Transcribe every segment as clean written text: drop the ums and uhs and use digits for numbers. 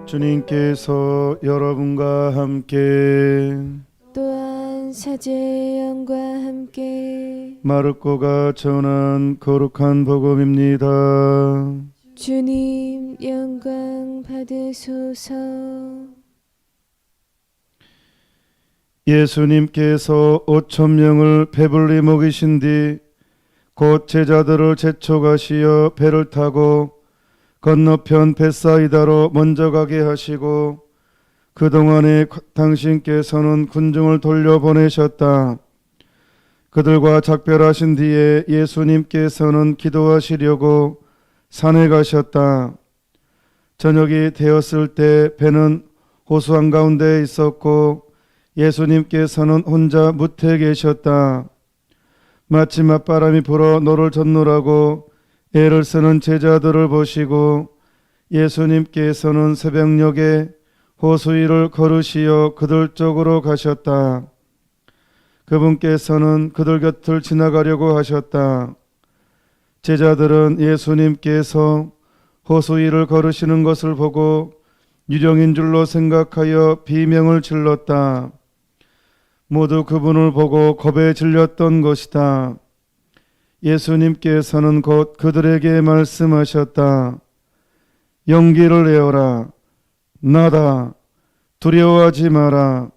주님께서 여러분과 함께 또한 사제의 영과 함께 마르코가 전한 거룩한 복음입니다. 주님 영광 받으소서. 예수님께서 5,000명을 배불리 먹이신 뒤 곧 제자들을 재촉하시어 배를 타고 건너편 벳사이다로 먼저 가게 하시고 그동안에 당신께서는 군중을 돌려보내셨다. 그들과 작별하신 뒤에 예수님께서는 기도하시려고 산에 가셨다. 저녁이 되었을 때 배는 호수 한가운데 있었고 예수님께서는 혼자 무태에 계셨다. 마치 맞바람이 불어 노를 젓노라고 애를 쓰는 제자들을 보시고 예수님께서는 새벽녘에 호수 위를 걸으시어 그들 쪽으로 가셨다. 그분께서는 그들 곁을 지나가려고 하셨다. 제자들은 예수님께서 호수 위를 걸으시는 것을 보고 유령인 줄로 생각하여 비명을 질렀다. 모두 그분을 보고 겁에 질렸던 것이다. 예수님께서는 곧 그들에게 말씀하셨다. 용기를 내어라. 나다. 두려워하지 마라.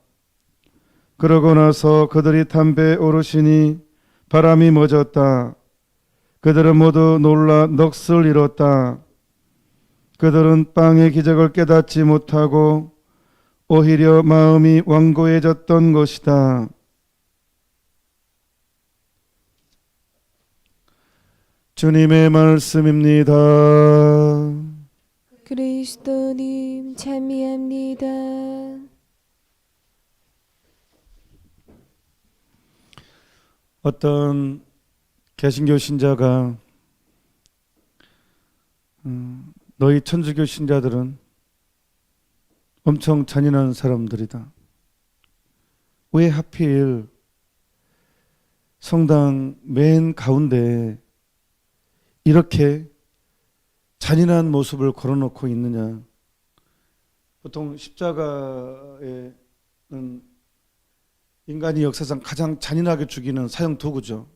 그러고 나서 그들이 탄 배에 오르시니 바람이 멎었다. 그들은 모두 놀라 넋을 잃었다. 그들은 빵의 기적을 깨닫지 못하고 오히려 마음이 완고해졌던 것이다. 주님의 말씀입니다. 그리스도님 찬미합니다. 어떤 개신교 신자가 너희 천주교 신자들은 엄청 잔인한 사람들이다. 왜 하필 성당 맨 가운데 이렇게 잔인한 모습을 걸어놓고 있느냐. 보통 십자가에는 인간이 역사상 가장 잔인하게 죽이는 사형 도구죠.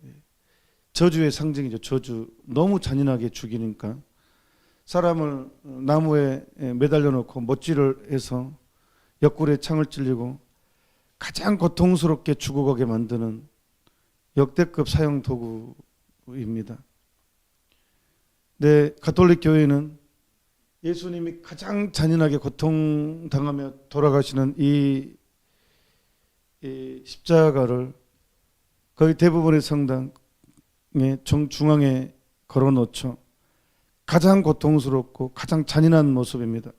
저주의 상징이죠. 저주. 너무 잔인하게 죽이니까 사람을 나무에 매달려 놓고 못질을 해서 옆구리에 창을 찔리고 가장 고통스럽게 죽어가게 만드는 역대급 사형 도구입니다. 네, 가톨릭 교회는 예수님이 가장 잔인하게 고통당하며 돌아가시는 이 십자가를 거의 대부분의 성당의 정중앙에 걸어놓죠. 가장 고통스럽고 가장 잔인한 모습입니다.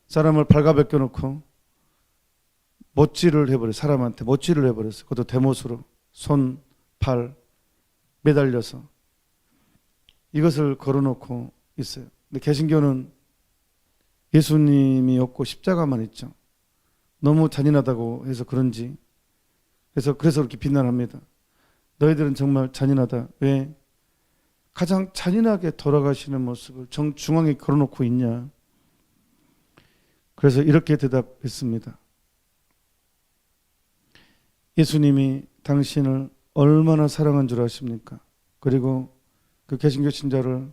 사람을 발가벗겨 놓고 못질을 해버려요. 사람한테 못질을 해버렸어요. 그것도 대못으로 손, 발 매달려서 이것을 걸어놓고 있어요. 근데 개신교는 예수님이 없고 십자가만 있죠. 너무 잔인하다고 해서 그런지 그래서 그렇게 비난합니다. 너희들은 정말 잔인하다. 왜? 가장 잔인하게 돌아가시는 모습을 정중앙에 걸어놓고 있냐. 그래서 이렇게 대답했습니다. 예수님이 당신을 얼마나 사랑한 줄 아십니까? 그리고 그 개신교 신자를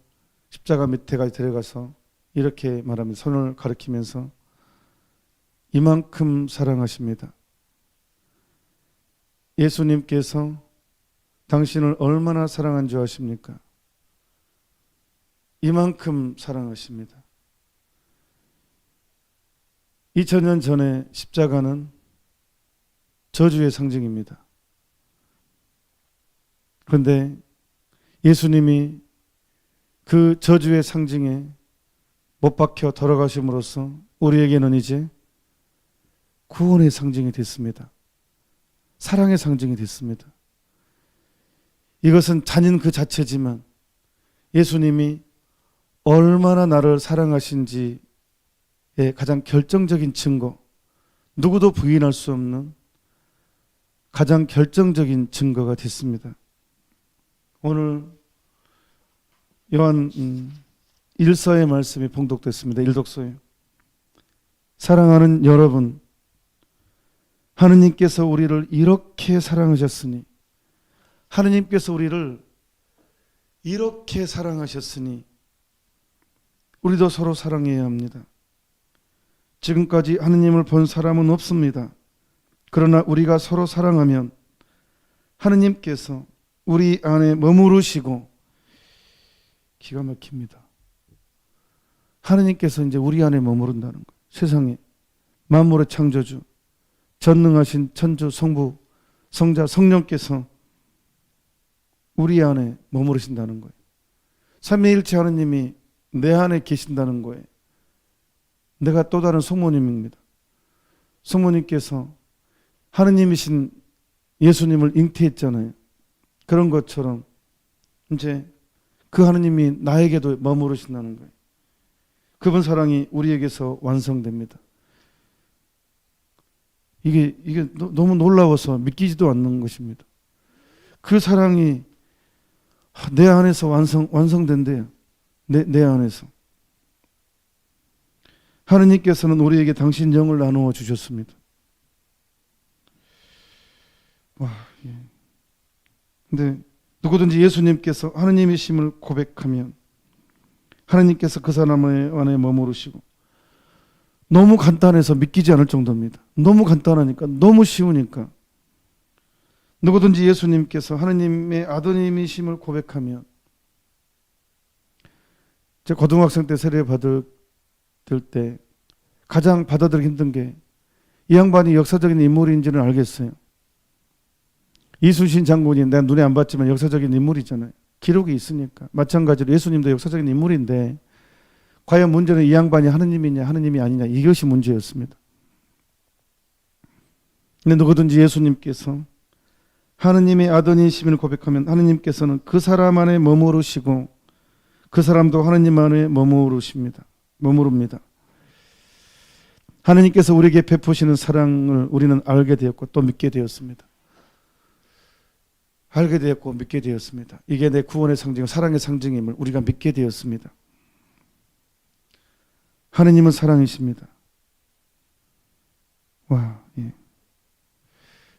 십자가 밑에까지 데려가서 이렇게 말합니다. 손을 가리키면서 이만큼 사랑하십니다. 예수님께서 당신을 얼마나 사랑한 줄 아십니까? 이만큼 사랑하십니다. 2000년 전에 십자가는 저주의 상징입니다. 그런데 예수님이 그 저주의 상징에 못 박혀 돌아가심으로써 우리에게는 이제 구원의 상징이 됐습니다. 사랑의 상징이 됐습니다. 이것은 잔인 그 자체지만 예수님이 얼마나 나를 사랑하신지의 가장 결정적인 증거, 누구도 부인할 수 없는 가장 결정적인 증거가 됐습니다. 오늘 요한 1서의 말씀이 봉독됐습니다. 일독서에 사랑하는 여러분, 하느님께서 우리를 이렇게 사랑하셨으니, 하느님께서 우리를 이렇게 사랑하셨으니 우리도 서로 사랑해야 합니다. 지금까지 하느님을 본 사람은 없습니다. 그러나 우리가 서로 사랑하면 하느님께서 우리 안에 머무르시고, 기가 막힙니다. 하느님께서 이제 우리 안에 머무른다는 거예요. 세상에 만물의 창조주, 전능하신 천주 성부, 성자, 성령께서 우리 안에 머무르신다는 거예요. 삼위일체 하느님이 내 안에 계신다는 거예요. 내가 또 다른 성모님입니다. 성모님께서 하느님이신 예수님을 잉태했잖아요. 그런 것처럼 이제 그 하느님이 나에게도 머무르신다는 거예요. 그분 사랑이 우리에게서 완성됩니다. 이게 너무 놀라워서 믿기지도 않는 것입니다. 그 사랑이 내 안에서 완성된대요. 내 안에서. 하느님께서는 우리에게 당신 영을 나누어 주셨습니다. 와, 예. 근데 누구든지 예수님께서 하느님이심을 고백하면 하느님께서 그 사람 안에 머무르시고, 너무 간단해서 믿기지 않을 정도입니다. 너무 간단하니까, 너무 쉬우니까. 누구든지 예수님께서 하느님의 아드님이심을 고백하면, 제가 고등학생 때 세례 받을 때 가장 받아들이기 힘든 게 이 양반이 역사적인 인물인지는 알겠어요. 이순신 장군이 내가 눈에 안 봤지만 역사적인 인물이잖아요. 기록이 있으니까. 마찬가지로 예수님도 역사적인 인물인데 과연 문제는 이 양반이 하느님이냐 하느님이 아니냐, 이것이 문제였습니다. 근데 누구든지 예수님께서 하느님의 아들이심을 고백하면 하느님께서는 그 사람 안에 머무르시고 그 사람도 하느님 안에 머무릅니다. 하느님께서 우리에게 베푸시는 사랑을 우리는 알게 되었고 또 믿게 되었습니다. 알게 되었고 믿게 되었습니다. 이게 내 구원의 상징, 사랑의 상징임을 우리가 믿게 되었습니다. 하느님은 사랑이십니다. 와, 예.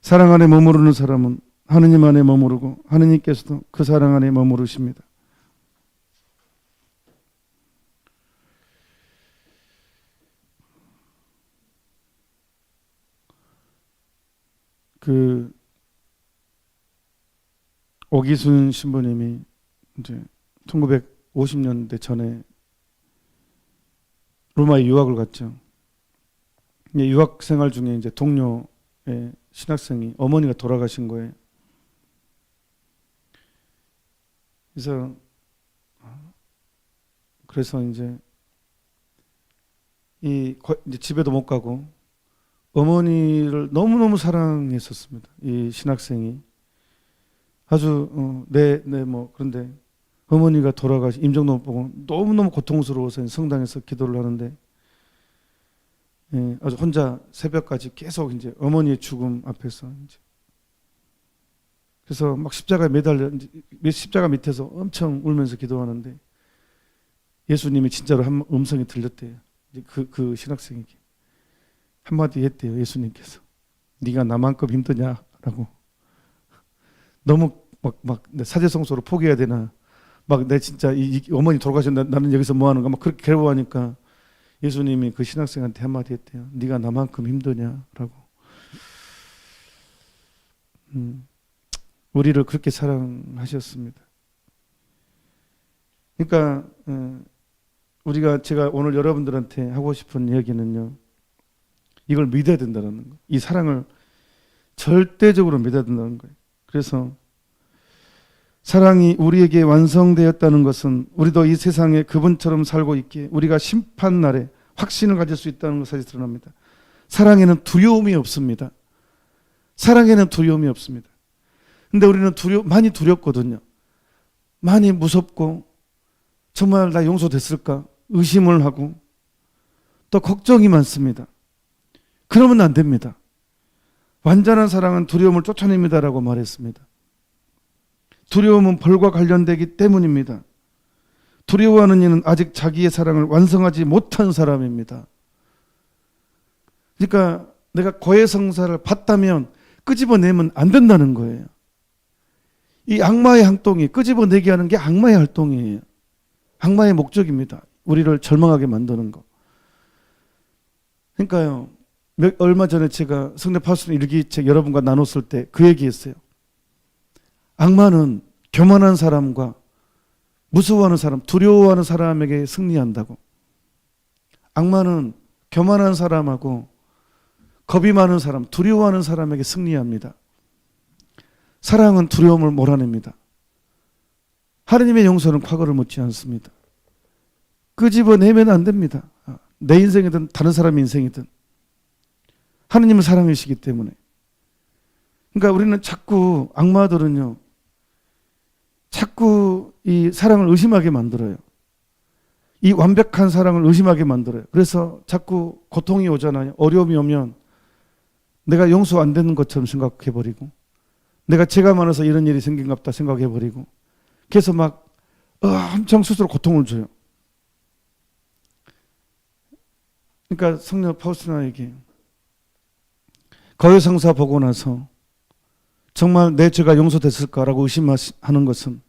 사랑 안에 머무르는 사람은 하느님 안에 머무르고 하느님께서도 그 사랑 안에 머무르십니다. 오기순 신부님이 이제 1950년대 전에 로마에 유학을 갔죠. 유학 생활 중에 이제 동료의 신학생이 어머니가 돌아가신 거예요. 그래서 이제 이제 집에도 못 가고 어머니를 너무너무 사랑했었습니다. 이 신학생이 아주 그런데 어머니가 돌아가시 임종도 못 보고 너무너무 고통스러워서 성당에서 기도를 하는데, 예, 아주 혼자 새벽까지 계속 이제 어머니의 죽음 앞에서 이제 그래서 막 십자가 밑에서 엄청 울면서 기도하는데 예수님이 진짜로 한 음성이 들렸대요. 이제 그 신학생에게 한마디 했대요. 예수님께서 네가 나만큼 힘드냐라고. 너무 막 사제성소로 포기해야 되나, 막 내 진짜 이 어머니 돌아가셨는데 나는 여기서 뭐 하는가, 막 그렇게 괴로워하니까 예수님이 그 신학생한테 한마디 했대요. 네가 나만큼 힘드냐라고. 우리를 그렇게 사랑하셨습니다. 그러니까 제가 오늘 여러분들한테 하고 싶은 이야기는요, 이걸 믿어야 된다는 거. 이 사랑을 절대적으로 믿어야 된다는 거예요. 그래서 사랑이 우리에게 완성되었다는 것은 우리도 이 세상에 그분처럼 살고 있기에 우리가 심판날에 확신을 가질 수 있다는 것을 드러납니다. 사랑에는 두려움이 없습니다. 사랑에는 두려움이 없습니다. 근데 우리는 많이 두렵거든요. 많이 무섭고 정말 나 용서됐을까 의심을 하고 또 걱정이 많습니다. 그러면 안 됩니다. 완전한 사랑은 두려움을 쫓아냅니다라고 말했습니다. 두려움은 벌과 관련되기 때문입니다. 두려워하는 이는 아직 자기의 사랑을 완성하지 못한 사람입니다. 그러니까 내가 고해성사를 봤다면 끄집어내면 안 된다는 거예요. 이 악마의 행동이 끄집어내게 하는 게 악마의 활동이에요. 악마의 목적입니다. 우리를 절망하게 만드는 거. 그러니까요. 얼마 전에 제가 성례 파수꾼 일기책 여러분과 나눴을 때 그 얘기했어요. 악마는 교만한 사람과 무서워하는 사람, 두려워하는 사람에게 승리한다고. 악마는 교만한 사람하고 겁이 많은 사람, 두려워하는 사람에게 승리합니다. 사랑은 두려움을 몰아냅니다. 하느님의 용서는 과거를 묻지 않습니다. 끄집어내면 안 됩니다. 내 인생이든 다른 사람의 인생이든 하느님은 사랑이시기 때문에. 그러니까 우리는 자꾸 악마들은요, 자꾸 이 사랑을 의심하게 만들어요. 이 완벽한 사랑을 의심하게 만들어요. 그래서 자꾸 고통이 오잖아요. 어려움이 오면 내가 용서 안 되는 것처럼 생각해버리고, 내가 죄가 많아서 이런 일이 생긴갑다 생각해버리고, 그래서 막 엄청 스스로 고통을 줘요. 그러니까 성녀 파우스티나에게 거해성사 보고 나서 정말 내 죄가 용서됐을까라고 의심하는 것은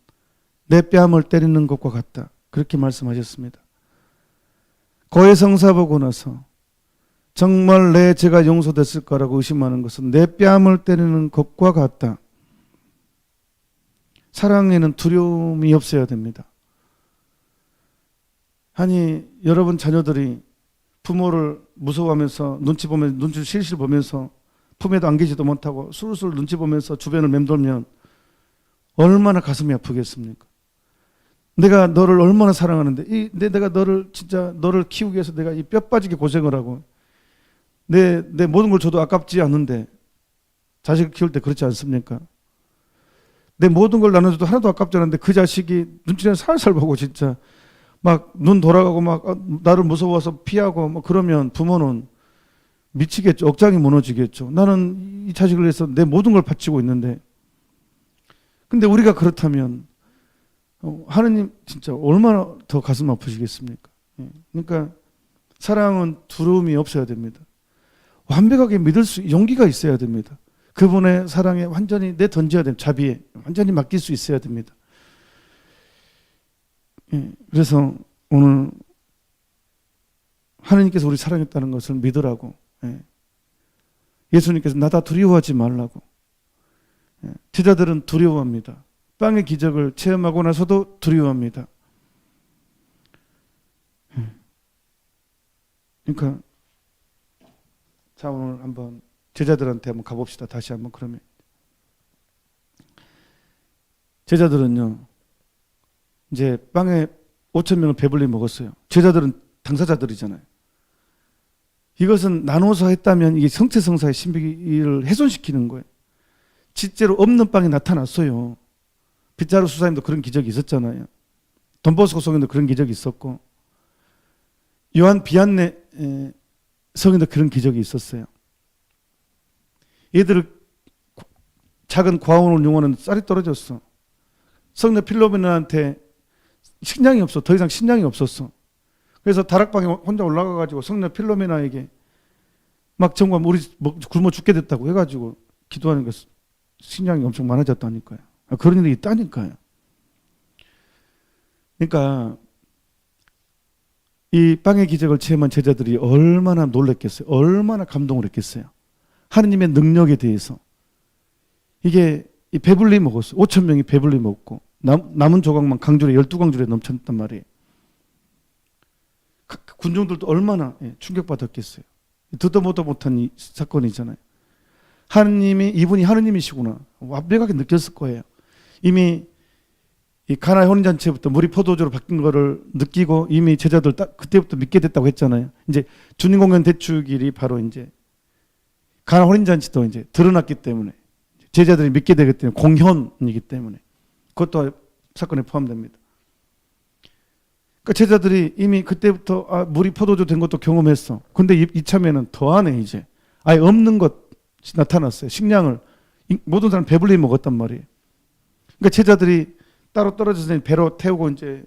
내 뺨을 때리는 것과 같다. 그렇게 말씀하셨습니다. 거해성사 보고 나서 정말 내 죄가 용서됐을까라고 의심하는 것은 내 뺨을 때리는 것과 같다. 사랑에는 두려움이 없어야 됩니다. 아니, 여러분 자녀들이 부모를 무서워하면서 눈치 실실 보면서 품에도 안기지도 못하고 술술 눈치 보면서 주변을 맴돌면 얼마나 가슴이 아프겠습니까? 내가 너를 얼마나 사랑하는데, 내가 너를 진짜 너를 키우기 위해서 내가 이 뼈 빠지게 고생을 하고 내 모든 걸 줘도 아깝지 않은데, 자식을 키울 때 그렇지 않습니까? 내 모든 걸 나눠줘도 하나도 아깝지 않은데 그 자식이 눈치를 살살 보고 진짜 막 눈 돌아가고 막 나를 무서워서 피하고 뭐 그러면 부모는 미치겠죠. 억장이 무너지겠죠. 나는 이 자식을 위해서 내 모든 걸 바치고 있는데. 근데 우리가 그렇다면 하느님 진짜 얼마나 더 가슴 아프시겠습니까? 그러니까 사랑은 두려움이 없어야 됩니다. 완벽하게 믿을 수 용기가 있어야 됩니다. 그분의 사랑에 완전히 내던져야 됩니다. 자비에 완전히 맡길 수 있어야 됩니다. 그래서 오늘 하느님께서 우리 사랑했다는 것을 믿으라고, 예수님께서 나다 두려워하지 말라고. 제자들은 두려워합니다. 빵의 기적을 체험하고 나서도 두려워합니다. 그러니까 자, 오늘 한번 제자들한테 한번 가봅시다. 다시 한번. 그러면 제자들은요, 이제 빵에 5,000명을 배불리 먹었어요. 제자들은 당사자들이잖아요. 이것은 나눠서 했다면 이게 성체성사의 신비를 훼손시키는 거예요. 실제로 없는 빵이 나타났어요. 빗자루 수사님도 그런 기적이 있었잖아요. 돈보스코 성인도 그런 기적이 있었고, 요한 비안네 성인도 그런 기적이 있었어요. 얘들 작은 과원을 용하는 쌀이 떨어졌어. 성녀 필로메나한테 식량이 없어. 더 이상 식량이 없었어. 그래서 다락방에 혼자 올라가가지고 성녀 필로메나에게 막 정말 우리 굶어 죽게 됐다고 해가지고 기도하는 거, 식량이 엄청 많아졌다니까요. 그런 일이 있다니까요. 그러니까 이 빵의 기적을 체험한 제자들이 얼마나 놀랐겠어요. 얼마나 감동을 했겠어요. 하느님의 능력에 대해서. 이게 배불리 먹었어요. 5,000명이 배불리 먹고 남은 조각만 강줄에 12강줄에 넘쳤단 말이에요. 군중들도 얼마나 충격받았겠어요. 듣도 보도 못한 이 사건이잖아요. 하느님이, 이분이 하느님이시구나 완벽하게 느꼈을 거예요. 이미 이 가나의 혼인잔치부터 물이 포도주로 바뀐 거를 느끼고 이미 제자들 그때부터 믿게 됐다고 했잖아요. 이제 주님 공연 대축일이 바로 이제 가나 혼인잔치도 이제 드러났기 때문에 제자들이 믿게 되기 때문에 공현이기 때문에 그것도 사건에 포함됩니다. 그러니까 제자들이 이미 그때부터 물이 포도주 된 것도 경험했어. 근데 이참에는 더하네. 이제 아예 없는 것이 나타났어요. 식량을 모든 사람 배불리 먹었단 말이에요. 그러니까 제자들이 따로 떨어져서 배로 태우고 이제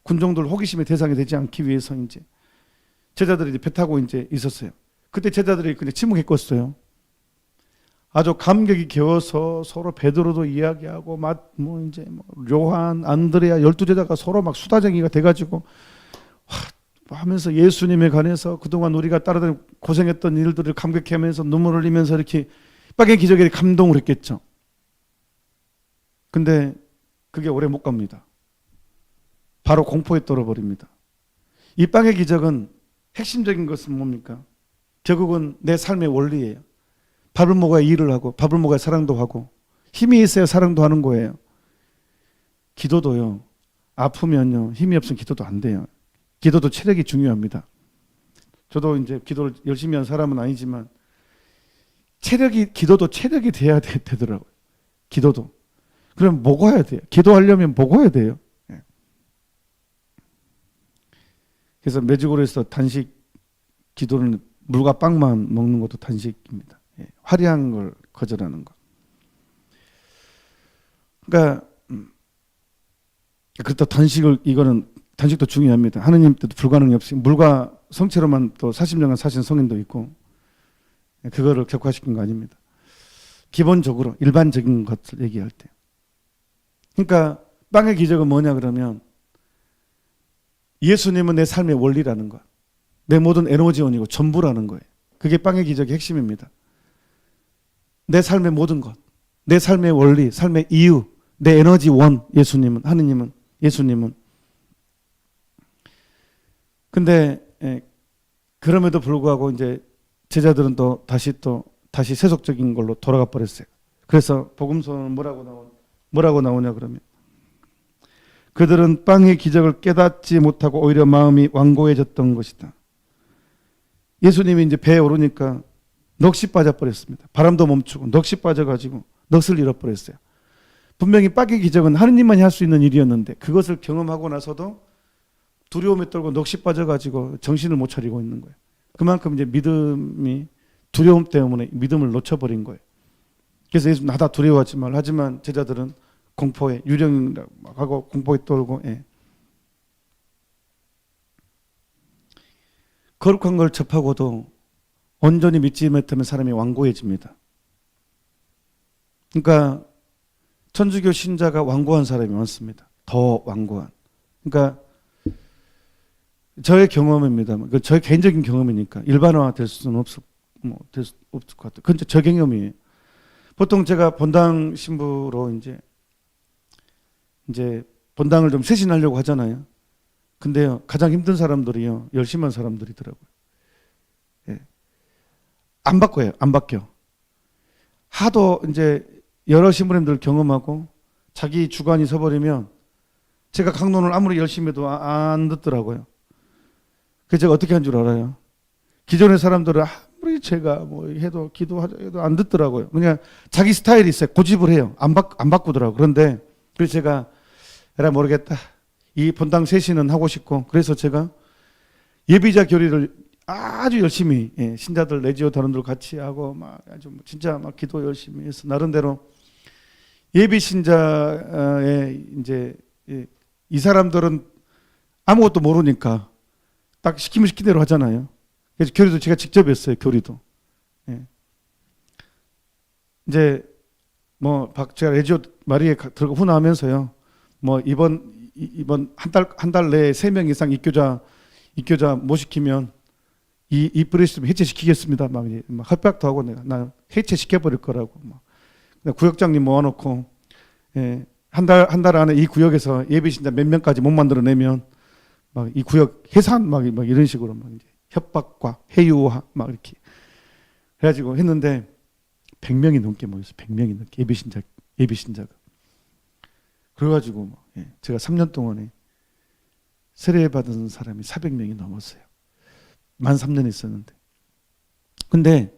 군종들 호기심의 대상이 되지 않기 위해서 이제 제자들이 이제 배 타고 이제 있었어요. 그때 제자들이 그냥 침묵했겠어요. 아주 감격이 겨워서 서로 베드로도 이야기하고 요한, 안드레아 12제자가 서로 막 수다쟁이가 돼가지고 하면서 예수님에 관해서 그동안 우리가 따라다니 고생했던 일들을 감격해하면서 눈물을 흘리면서 이렇게 빵의 기적에 감동을 했겠죠. 근데 그게 오래 못 갑니다. 바로 공포에 떨어버립니다. 이 빵의 기적은 핵심적인 것은 뭡니까? 결국은 내 삶의 원리예요. 밥을 먹어야 일을 하고 밥을 먹어야 사랑도 하고 힘이 있어야 사랑도 하는 거예요. 기도도요. 아프면요. 힘이 없으면 기도도 안 돼요. 기도도 체력이 중요합니다. 저도 이제 기도를 열심히 한 사람은 아니지만 기도도 체력이 돼야 되더라고요. 기도도. 그럼 먹어야 돼요. 기도하려면 먹어야 돼요. 그래서 메주고리에서 단식 기도는 물과 빵만 먹는 것도 단식입니다. 화려한 걸 거절하는 것. 그러니까 그렇다 이거는 단식도 중요합니다. 하느님 뜻도 불가능이 없이 물과 성체로만 또 40년간 사신 성인도 있고 그거를 격화시킨 거 아닙니다. 기본적으로 일반적인 것을 얘기할 때. 그러니까 빵의 기적은 뭐냐 그러면 예수님은 내 삶의 원리라는 것. 내 모든 에너지원이고 전부라는 거예요. 그게 빵의 기적의 핵심입니다. 내 삶의 모든 것, 내 삶의 원리, 삶의 이유, 내 에너지원, 예수님은, 하느님은, 예수님은. 근데 그럼에도 불구하고 이제 제자들은 다시 세속적인 걸로 돌아가 버렸어요. 그래서 복음서는 뭐라고 나오냐 그러면 그들은 빵의 기적을 깨닫지 못하고 오히려 마음이 완고해졌던 것이다. 예수님이 이제 배에 오르니까 넋이 빠져버렸습니다. 바람도 멈추고 넋이 빠져가지고 넋을 잃어버렸어요. 분명히 빵의 기적은 하느님만이 할 수 있는 일이었는데 그것을 경험하고 나서도 두려움에 떨고 넋이 빠져가지고 정신을 못 차리고 있는 거예요. 그만큼 이제 믿음이 두려움 때문에 믿음을 놓쳐버린 거예요. 그래서 예수 나다 두려워하지 말. 하지만 제자들은 공포에 유령하고 공포에 떨고 거룩한 걸 접하고도 온전히 믿지 못하면 사람이 완고해집니다. 그러니까 천주교 신자가 완고한 사람이 많습니다. 더 완고한. 그러니까 저의 경험입니다. 저의 개인적인 경험이니까 일반화 될 수는 없을 것 같아요. 그건 제 경험이에요. 보통 제가 본당 신부로 이제 본당을 좀 쇄신하려고 하잖아요. 근데요, 가장 힘든 사람들이요, 열심한 사람들이더라고요. 안 바꿔요, 안 바뀌어. 하도 이제 여러 신부님들 경험하고 자기 주관이 서버리면 제가 강론을 아무리 열심히 해도 안 듣더라고요. 그래서 제가 어떻게 한 줄 알아요? 기존의 사람들은 아무리 제가 뭐 해도 기도해도 안 듣더라고요. 그냥 자기 스타일이 있어요. 고집을 해요. 안 바꾸더라고요. 그래서 제가 에라 모르겠다. 이 본당 쇄신은 하고 싶고 그래서 제가 예비자 교리를 아주 열심히 신자들 레지오 단원들 같이 하고 막 아주 진짜 막 기도 열심히 해서 나름대로 예비 신자의 이제 이 사람들은 아무것도 모르니까 딱 시키면 시킨 대로 하잖아요. 그래서 교리도 제가 직접 했어요. 교리도. 이제 뭐 제가 레지오 마리에 들고 훈화하면서요. 뭐 이번 한 달 내에 3명 이상 입교자 못 시키면 이 프리스트를 해체시키겠습니다. 막 협박도 하고 나 해체시켜 버릴 거라고 막 구역장님 모아놓고 한 달 안에 이 구역에서 예비신자 몇 명까지 못 만들어내면 막 이 구역 해산 막 이런 식으로 막 이제 협박과 해유화 막 이렇게 해가지고 했는데 100명이 넘게 모였어요. 100명이 넘게 예비신자가. 그래가지고 제가 3년 동안에 세례받은 사람이 400명이 넘었어요. 만 3년 있었는데. 근데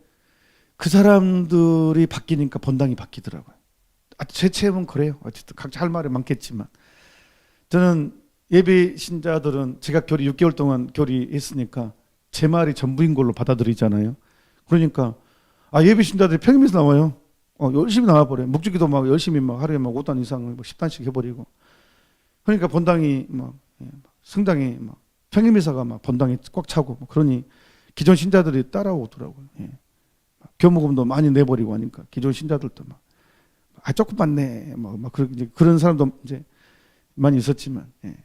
그 사람들이 바뀌니까 본당이 바뀌더라고요. 제 체험은 그래요. 어쨌든 각자 할 말이 많겠지만 저는 예비 신자들은 제가 교리 6개월 동안 교리했으니까 제 말이 전부인 걸로 받아들이잖아요. 그러니까 예비 신자들이 평임에서 나와요. 열심히 나와버려요. 묵주기도 막 열심히 막 하루에 막 5단 이상을 10단씩 해버리고. 그러니까 본당이 막 성당이 막 평임이사가 막 본당이 꽉 차고 그러니 기존 신자들이 따라오더라고요. 예. 교무금도 많이 내버리고 하니까 기존 신자들도 막 조금만 내, 막 그런 사람도 이제 많이 있었지만, 예.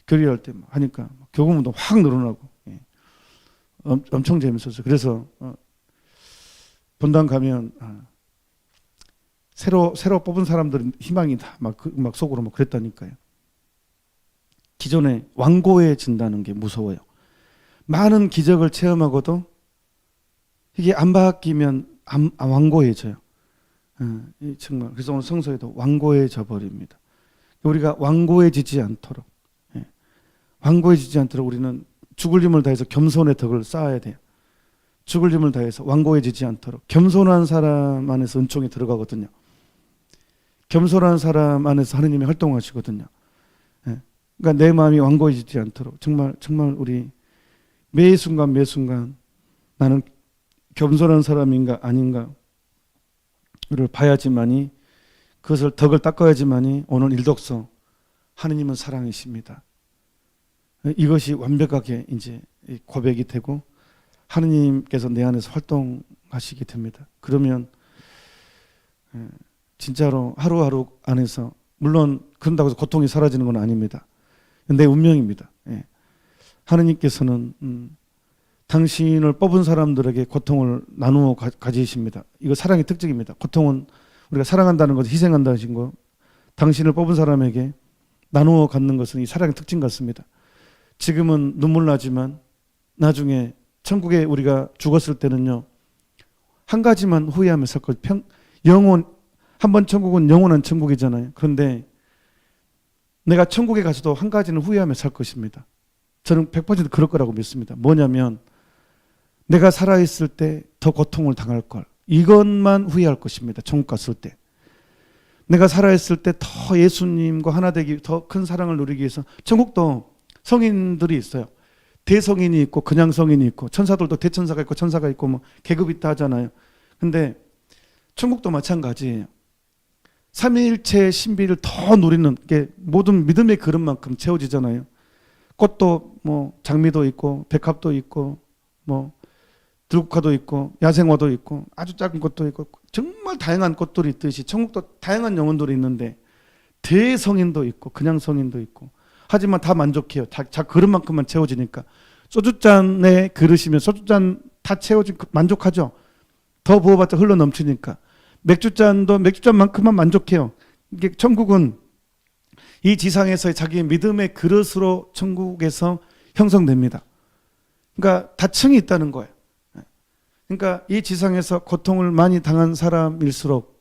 교리할 때 하니까 교구문도 확 늘어나고, 예. 엄청 재밌었어요. 그래서 본당 가면 새로 뽑은 사람들은 희망이다, 막 속으로 막 그랬다니까요. 기존에 완고해진다는 게 무서워요. 많은 기적을 체험하고도 이게 안 바뀌면 완고해져요. 정말 그래서 오늘 성서에도 완고해져 버립니다. 우리가 완고해지지 않도록, 완고해지지 않도록 우리는 죽을 힘을 다해서 겸손의 덕을 쌓아야 돼요. 죽을 힘을 다해서 완고해지지 않도록. 겸손한 사람 안에서 은총이 들어가거든요. 겸손한 사람 안에서 하느님이 활동하시거든요. 그러니까 내 마음이 완고해지지 않도록 정말 우리 매 순간 나는 겸손한 사람인가 아닌가를 봐야지만이, 그것을 덕을 닦아야지만이 오늘 일독서 하느님은 사랑이십니다, 이것이 완벽하게 이제 고백이 되고 하느님께서 내 안에서 활동하시게 됩니다. 그러면 진짜로 하루하루 안에서, 물론 그런다고 해서 고통이 사라지는 건 아닙니다. 내 운명입니다. 하느님께서는 당신을 뽑은 사람들에게 고통을 나누어 가지십니다. 이거 사랑의 특징입니다. 고통은 우리가 사랑한다는 것은 희생한다는 거, 당신을 뽑은 사람에게 나누어 갖는 것은 이 사랑의 특징 같습니다. 지금은 눈물 나지만 나중에 천국에 우리가 죽었을 때는요, 한 가지만 후회하며 살 것, 영원, 한번 천국은 영원한 천국이잖아요. 그런데 내가 천국에 가서도 한 가지는 후회하며 살 것입니다. 저는 100% 그럴 거라고 믿습니다. 뭐냐면 내가 살아있을 때 더 고통을 당할 걸, 이것만 후회할 것입니다. 천국 갔을 때 내가 살아있을 때 더 예수님과 하나 되기, 더 큰 사랑을 누리기 위해서. 천국도 성인들이 있어요. 대성인이 있고 그냥 성인이 있고, 천사들도 대천사가 있고 천사가 있고 뭐 계급이 있다 하잖아요. 근데 천국도 마찬가지예요. 삼위일체 신비를 더 누리는 게 모든 믿음의 그릇만큼 채워지잖아요. 꽃도 뭐 장미도 있고 백합도 있고 뭐 들국화도 있고 야생화도 있고 아주 작은 꽃도 있고 정말 다양한 꽃들이 있듯이 천국도 다양한 영혼들이 있는데 대성인도 있고 그냥 성인도 있고, 하지만 다 만족해요. 자 그릇만큼만 채워지니까. 소주잔에 그릇이면 소주잔 다 채워진 만족하죠. 더 부어봤자 흘러 넘치니까. 맥주잔도 맥주잔만큼만 만족해요. 이게 천국은 이 지상에서의 자기의 믿음의 그릇으로 천국에서 형성됩니다. 그러니까 다층이 있다는 거예요. 그러니까 이 지상에서 고통을 많이 당한 사람일수록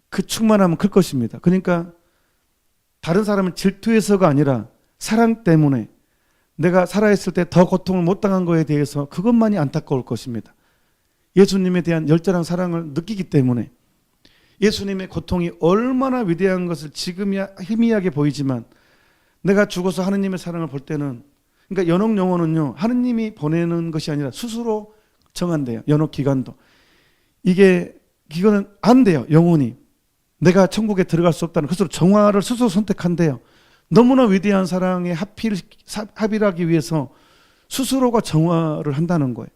그 충만함은 클 것입니다. 그러니까 다른 사람은 질투해서가 아니라 사랑 때문에, 내가 살아있을 때 더 고통을 못 당한 거에 대해서 그것만이 안타까울 것입니다. 예수님에 대한 열렬한 사랑을 느끼기 때문에. 예수님의 고통이 얼마나 위대한 것을 지금이야 희미하게 보이지만 내가 죽어서 하느님의 사랑을 볼 때는, 그러니까 연옥 영혼은요, 하느님이 보내는 것이 아니라 스스로 정한대요. 연옥 기간도. 이거는 안 돼요. 영혼이 내가 천국에 들어갈 수 없다는 것으로 정화를 스스로 선택한대요. 너무나 위대한 사랑에 합일하기 위해서 스스로가 정화를 한다는 거예요.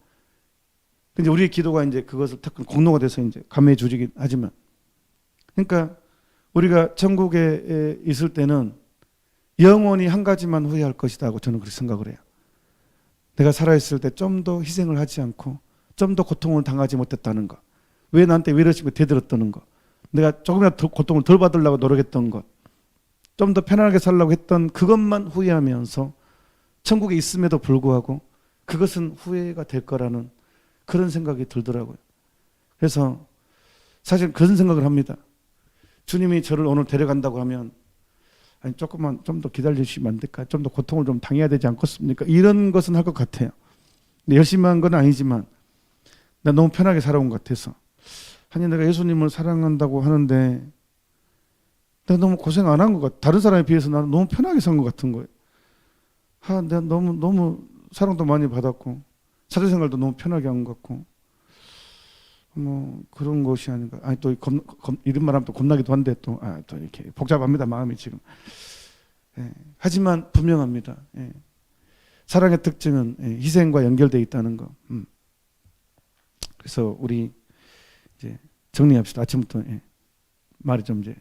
근데 우리의 기도가 이제 그것을 특히 공로가 돼서 이제 감회해 주긴 하지만, 그러니까 우리가 천국에 있을 때는 영원히 한 가지만 후회할 것이다 하고 저는 그렇게 생각을 해요. 내가 살아있을 때 좀 더 희생을 하지 않고 좀 더 고통을 당하지 못했다는 것, 왜 나한테 왜 이러시고 대들었다는 것, 내가 조금이라도 고통을 덜 받으려고 노력했던 것, 좀 더 편안하게 살려고 했던 그것만 후회하면서 천국에 있음에도 불구하고 그것은 후회가 될 거라는 그런 생각이 들더라고요. 그래서 사실 그런 생각을 합니다. 주님이 저를 오늘 데려간다고 하면, 아니 조금만 좀 더 기다려주시면 안 될까? 좀 더 고통을 좀 당해야 되지 않겠습니까? 이런 것은 할 것 같아요. 근데 열심히 한 건 아니지만 나 너무 편하게 살아온 것 같아서. 아니 내가 예수님을 사랑한다고 하는데 내가 너무 고생 안 한 것 같아. 다른 사람에 비해서 나는 너무 편하게 산 것 같은 거예요. 내가 너무 사랑도 많이 받았고 사회생활도 너무 편하게 한 것 같고 뭐 그런 것이 아닌가. 아니 또 이런 말 하면 또 겁나기도 한데 또 이렇게 복잡합니다, 마음이 지금. 하지만 분명합니다. 사랑의 특징은 희생과 연결되어 있다는 거. 그래서 우리 이제 정리합시다. 아침부터 말이 좀 이제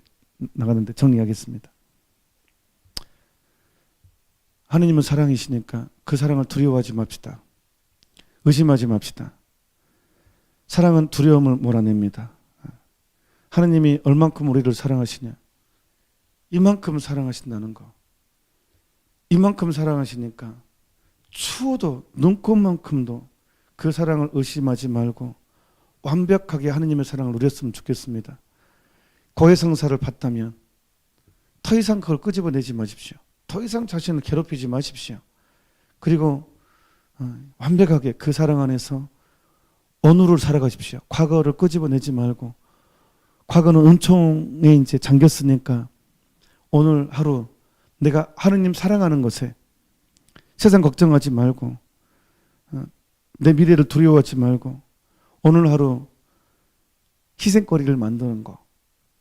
나가는데 정리하겠습니다. 하느님은 사랑이시니까 그 사랑을 두려워하지 맙시다. 의심하지 맙시다. 사랑은 두려움을 몰아냅니다. 하느님이 얼만큼 우리를 사랑하시냐? 이만큼 사랑하신다는 거. 이만큼 사랑하시니까 추워도 눈곱만큼도 그 사랑을 의심하지 말고 완벽하게 하느님의 사랑을 누렸으면 좋겠습니다. 고해성사를 받다면 더 이상 그걸 끄집어내지 마십시오. 더 이상 자신을 괴롭히지 마십시오. 그리고 완벽하게 그 사랑 안에서 오늘을 살아가십시오. 과거를 끄집어내지 말고, 과거는 은총에 이제 잠겼으니까 오늘 하루 내가 하느님 사랑하는 것에 세상 걱정하지 말고, 내 미래를 두려워하지 말고, 오늘 하루 희생거리를 만드는 거.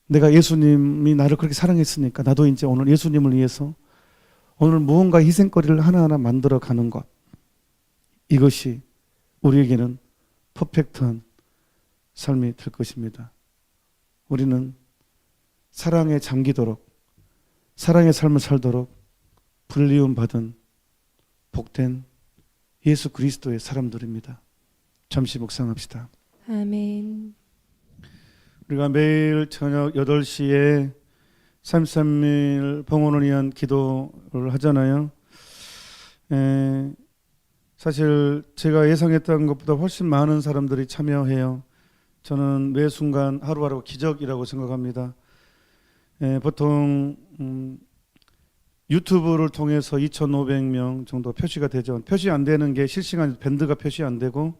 내가 예수님이 나를 그렇게 사랑했으니까 나도 이제 오늘 예수님을 위해서 오늘 무언가 희생거리를 하나하나 만들어 가는 것. 이것이 우리에게는 퍼펙트한 삶이 될 것입니다. 우리는 사랑에 잠기도록, 사랑의 삶을 살도록 불리움 받은 복된 예수 그리스도의 사람들입니다. 잠시 묵상합시다. 아멘. 우리가 매일 저녁 8시에 33일 봉헌을 위한 기도를 하잖아요. 사실 제가 예상했던 것보다 훨씬 많은 사람들이 참여해요. 저는 매 순간 하루하루 기적이라고 생각합니다. 보통 유튜브를 통해서 2,500명 정도 표시가 되죠. 표시 안 되는 게 실시간 밴드가 표시 안 되고,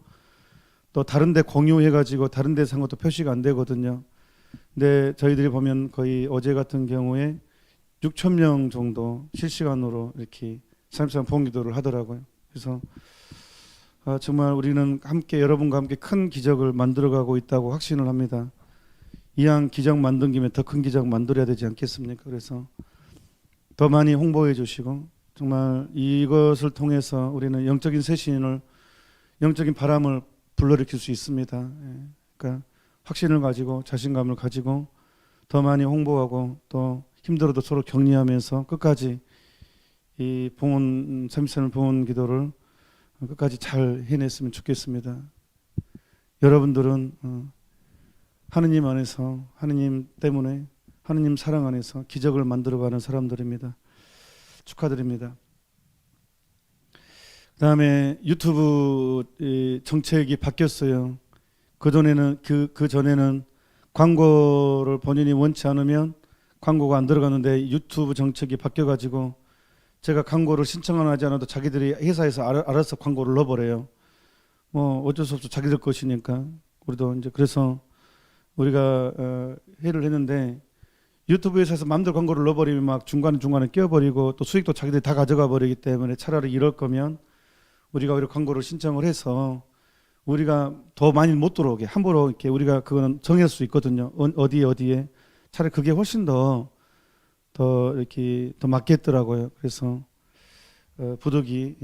또 다른 데 공유해가지고 다른 데서 한 것도 표시가 안 되거든요. 근데 저희들이 보면 거의 어제 같은 경우에 6,000명 정도 실시간으로 이렇게 33 봉기도를 하더라고요. 그래서 정말 우리는 함께, 여러분과 함께 큰 기적을 만들어가고 있다고 확신을 합니다. 이왕 기적 만든 김에 더 큰 기적 만들어야 되지 않겠습니까? 그래서 더 많이 홍보해 주시고, 정말 이것을 통해서 우리는 영적인 쇄신을, 영적인 바람을 불러일으킬 수 있습니다. 그러니까 확신을 가지고 자신감을 가지고 더 많이 홍보하고, 또 힘들어도 서로 격려하면서 끝까지 이 봉헌 33일 봉헌 기도를 끝까지 잘 해냈으면 좋겠습니다. 여러분들은 하느님 안에서, 하느님 때문에, 하느님 사랑 안에서 기적을 만들어가는 사람들입니다. 축하드립니다. 그 다음에 유튜브 정책이 바뀌었어요. 그 전에는 광고를 본인이 원치 않으면 광고가 안 들어갔는데, 유튜브 정책이 바뀌어가지고 제가 광고를 신청하지 않아도 자기들이 회사에서 알아서 광고를 넣어버려요. 뭐 어쩔 수 없어, 자기들 것이니까. 우리도 이제 그래서 우리가 회를 했는데, 유튜브 회사에서 마음대로 광고를 넣어버리면 막 중간에 끼어버리고 또 수익도 자기들이 다 가져가 버리기 때문에, 차라리 이럴 거면 우리가 오히려 광고를 신청을 해서 우리가 더 많이 못 들어오게 함부로 이렇게 우리가 그거는 정할 수 있거든요. 어디에 차라리 그게 훨씬 더 이렇게 더 맞겠더라고요. 그래서 부득이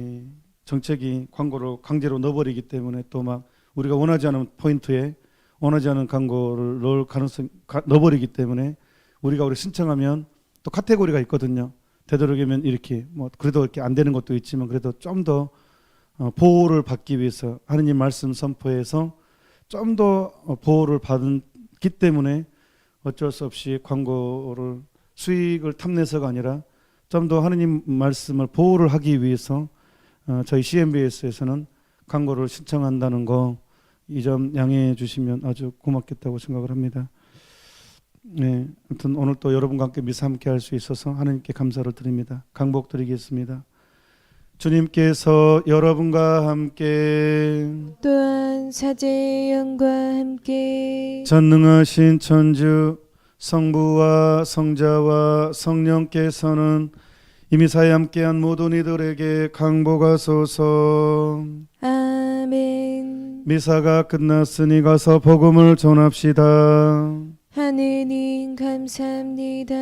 정책이 광고를 강제로 넣어버리기 때문에, 또 막 우리가 원하지 않은 포인트에 원하지 않은 광고를 넣어버리기 때문에, 우리 신청하면 또 카테고리가 있거든요. 되도록이면 이렇게 뭐 그래도 이렇게 안 되는 것도 있지만, 그래도 좀 더 보호를 받기 위해서 하느님 말씀 선포에서 좀 더 보호를 받기 때문에 어쩔 수 없이 광고를 수익을 탐내서가 아니라 좀 더 하느님 말씀을 보호를 하기 위해서 저희 CNBS에서는 광고를 신청한다는 거, 이 점 양해해 주시면 아주 고맙겠다고 생각을 합니다. 네, 아무튼 오늘 또 여러분과 함께 미사 함께 할 수 있어서 하나님께 감사를 드립니다. 강복 드리겠습니다. 주님께서 여러분과 함께, 또한 사제의 영과 함께 전능하신 천주 성부와 성자와 성령께서는 이미 사에 함께한 모든 이들에게 강복하소서. 아멘. 미사가 끝났으니 가서 복음을 전합시다. 하느님 감사합니다.